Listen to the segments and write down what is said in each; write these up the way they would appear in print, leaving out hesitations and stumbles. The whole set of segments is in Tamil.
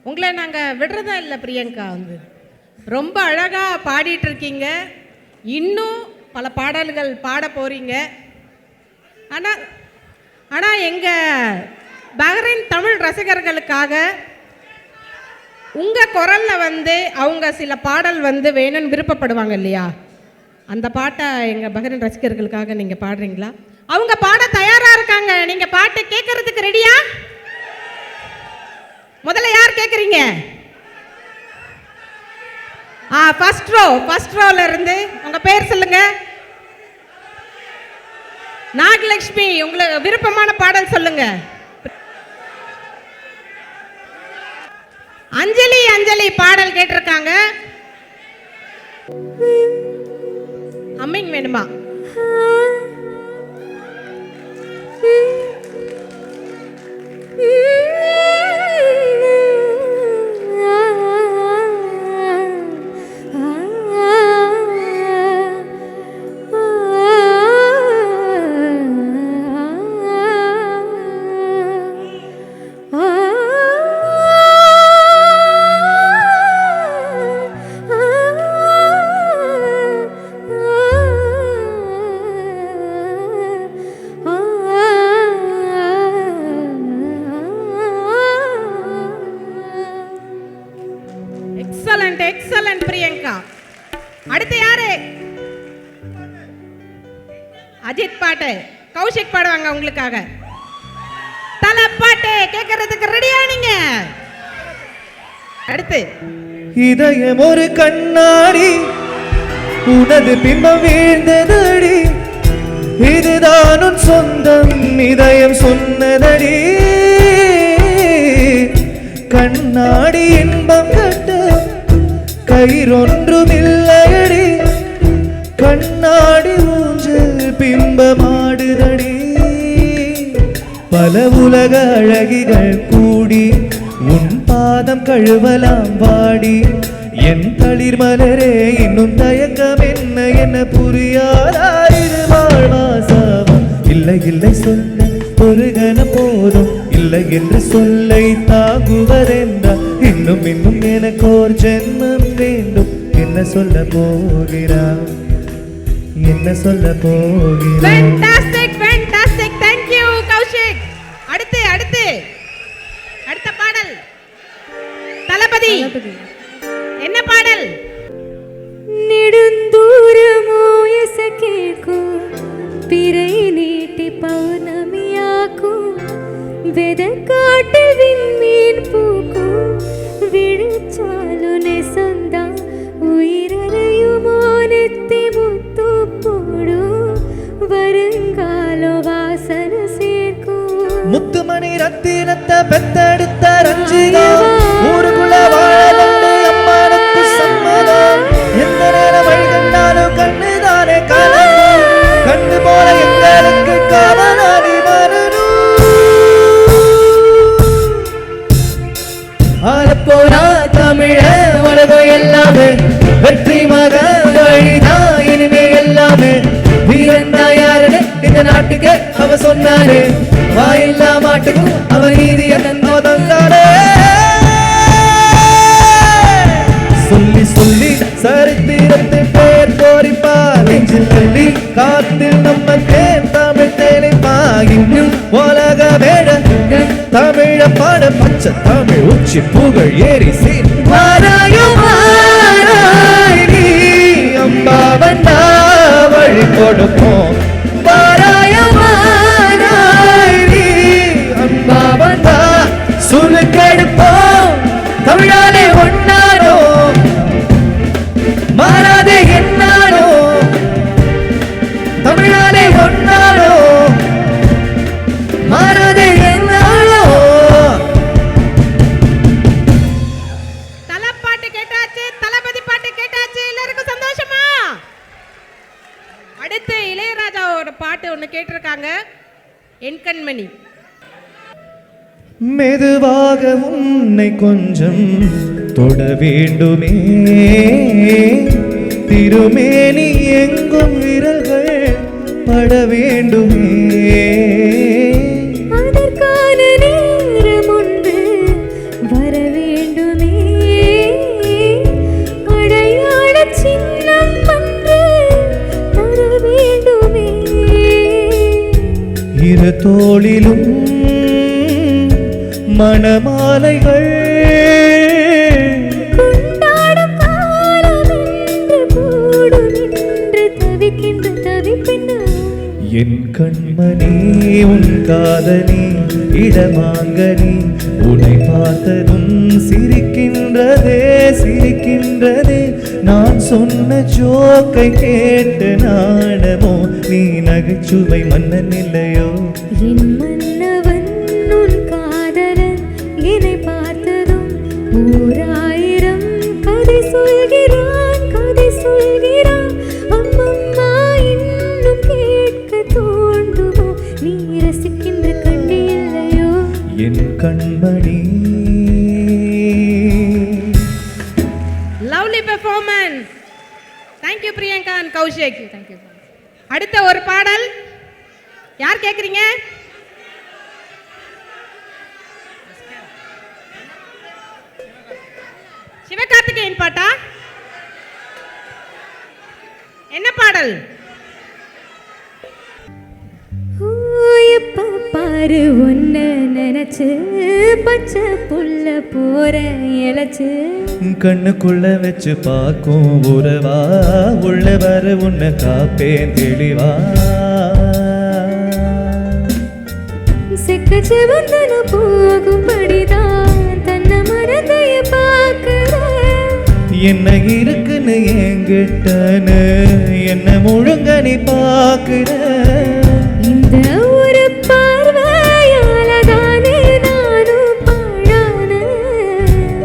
உங்களை நாங்கள் விடுறதா இல்லை பிரியங்கா. வந்து ரொம்ப அழகாக பாடிட்டு இருக்கீங்க. இன்னும் பல பாடல்கள் பாட போகிறீங்க. ஆனால் எங்கள் பஹ்ரைன் தமிழ் ரசிகர்களுக்காக உங்கள் குரலில் வந்து அவங்க சில பாடல் வந்து வேணும்னு விருப்பப்படுவாங்க இல்லையா? அந்த பாட்டை எங்கள் பஹ்ரைன் ரசிகர்களுக்காக நீங்கள் பாடுறீங்களா? அவங்க பாட தயாராக இருக்காங்க. நீங்கள் பாட்டு கேட்கறதுக்கு ரெடியா? முதல்ல யார் கேட்குறீங்க? ஃபர்ஸ்ட் ரோல இருந்து உங்க பேர் சொல்லுங்க. நாகலட்சுமி, உங்களுக்கு விருப்பமான பாடல் சொல்லுங்க. அஞ்சலி பாடல் கேட்டிருக்காங்க. அம்மிங் வேணுமா? எக்ஸலண்ட் பிரியங்கா. அடுத்து யாரு? அஜித் பாட்டு கௌஷிக் பாடுவாங்க உங்களுக்காக. தல பாட்டு கேட்கறதுக்கு ரெடியா நீங்க? அடுத்து இதயம் ஒரு கண்ணாடி, உனது பிம்பம் வீழ்ந்ததடி, இதுதான் உன் சொந்தம் இதயம் சொன்னதடி, கண்ணாடி இன்பம் கட்ட கயிறொன்றுமில்லையடி, கண்ணாடி ஊஞ்சல் பிம்பமாடுதடி, பல உலக அழகிகள் கூடி உன் பாதம் கழுவலாம் வாடி, என் தளிர் மலரே இன்னும் தயக்கம் என்ன புரியாதா, இது வாழ்வாசாவம் இல்லை இல்லை சொல்ல ஒரு கண போதும், இல்லை என்று சொல்லை தாங்குவதென்றால் இன்னும் இன்னும் எனக்கு ஒரு ஜென்மம் வேண்டும், என்ன சொல்ல போகிறார், என்ன சொல்ல போகிறார். Fantastic, thank you Kaushik. அடுத்த பாடல் தளபதி. என்ன பாடல்? நெடுந்தூரமோ எச கேட்கும், பிறை நீட்டி பௌர்ணமியாக்கும், வெதக்காட்டில் விண்மீன் பூக்கும், விழிச்சாலுனே சொந்தா உயிரையுமோ நெத்தி முத்து போடும், வருங்காலோ வாசனை சேர்க்கும், முத்துமணி ரத்தினத்தை பெத்தெடுத்த ரஞ்சிதா, ஊருக்குள்ள வாழலண்டு அம்மானுக்கு சம்மதம், எந்த நேரம் வழி கண்டாலும் கண்ணுதானே கலங்கும், கண்ணு போல எங்களுக்கு காவலாளி வரணும், ஆலப்போரா தமிழ உலகம் எல்லாமே வெற்றி மக வழிதான், இனிமே எல்லாமே வீரந்தா யாருன்னு இந்த நாட்டுக்கு அவ சொன்னாரு, வாயில்லா மாட்டுக்கும் அவ நீதிய தந்தானே, சொல்லி சொல்லி சரித்திரத்தை பேர் கோரிப்பா, நெஞ்சில் சொல்லி காத்தில் நம்ம தேன் தமிழ் தேனிப்பா, இன்னும் உலக வேட தமிழ பாட பச்சை தமிழ் உச்சி புகழ் ஏறி சீர் நீ அம்பா வந்தா வழி கொடுப்போம், அம்பா வந்தா சுருக்கெடுப்போம், தமிழாலே ஒன்னாரோ மாறாதே என்னாரோ, தமிழாலே ஒன்னாரோ மாறாதே என்னாரோ. தலப்பாட்டு கேட்டாச்சு, தளபதி பாட்டு கேட்டாச்சு, எல்லாருக்கும் சந்தோஷமா? அடுத்து இளையராஜாவோட பாட்டு ஒன்று கேட்டிருக்காங்க, என் கண்மணி. மெதுவாக உன்னை கொஞ்சம் தொட வேண்டுமே, திருமேனி எங்கும் விரல்கள் பட வேண்டுமே, அதற்கான நேரம் ஒன்று வர வேண்டும். தோளிலும் மணமாலைகள் கொண்டாடும் காலம் என்று கூடும் என்று தவிக்கின்ற தவிப்பெண்ணா என் கண்மணி உன் காதலி இடமாங்கனி உன்னை பார்த்ததும் சிரிக்கின்றதே சிரிக்கின்றதே நான் சொன்ன ஜோக்கை கேட்டு நாணமோ நீ நகைச்சுவை மன்னன் இல்லையோ என் மன்னவன் உன் காதலன் என்னை பார்த்ததும் ஓராயிரம் கதை சொல்கிறான் அம்மம்மா இன்னும் கேட்க தோன்றுமோ நீ ரசிக்கின்ற கண்ணி இல்லையோ என் கண்மணி lovely performance. Thank you Priyanka and Kaushik. Thank you. அடுத்த ஒரு பாடல் யார் கேட்குறீங்க? சிவகார்த்திகேயன் பாட்டா? என்ன பாடல்? எப்ப பாரு ஒன்ன நினைச்சு பச்சை புள்ள போற இழைச்சு கண்ணுக்குள்ள வச்சு பார்க்கும் உறவா உள்ள வர உன்னை காப்பேன் தெளிவா செக்கச்சு வந்தன போகும்படிதான் தன்னை மறந்தைய பார்க்கிற என்ன இருக்குன்னு என்கிட்டன்னு என்ன முழுங்க நீ பார்க்கிற இந்த ஒரு பார்வையால தானே நானும் பாழான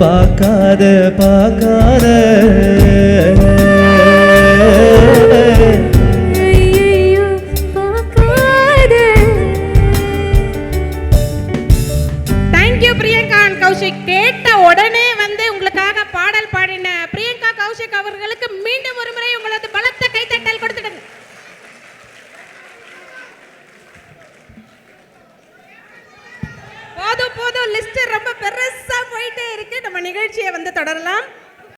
பார்க்காத பார்க்காத ஐயையோ பார்க்காத தேங்க்யூ பிரியங்கா அண்ட் கௌஷிக். கேட்ட உடனே வந்து உங்களுக்காக பாடல் பாடின பிரியங்கா கௌஷிக் அவர்களுக்கு மீண்டும் ஒரு முறை உங்களது பலத்த கைத்தட்டல் கொடுத்துடுங்க. போதும் லிஸ்ட் ரொம்ப பெருசா போயிட்டே இருக்கு. நம்ம நிகழ்ச்சியை வந்து தொடரலாம்.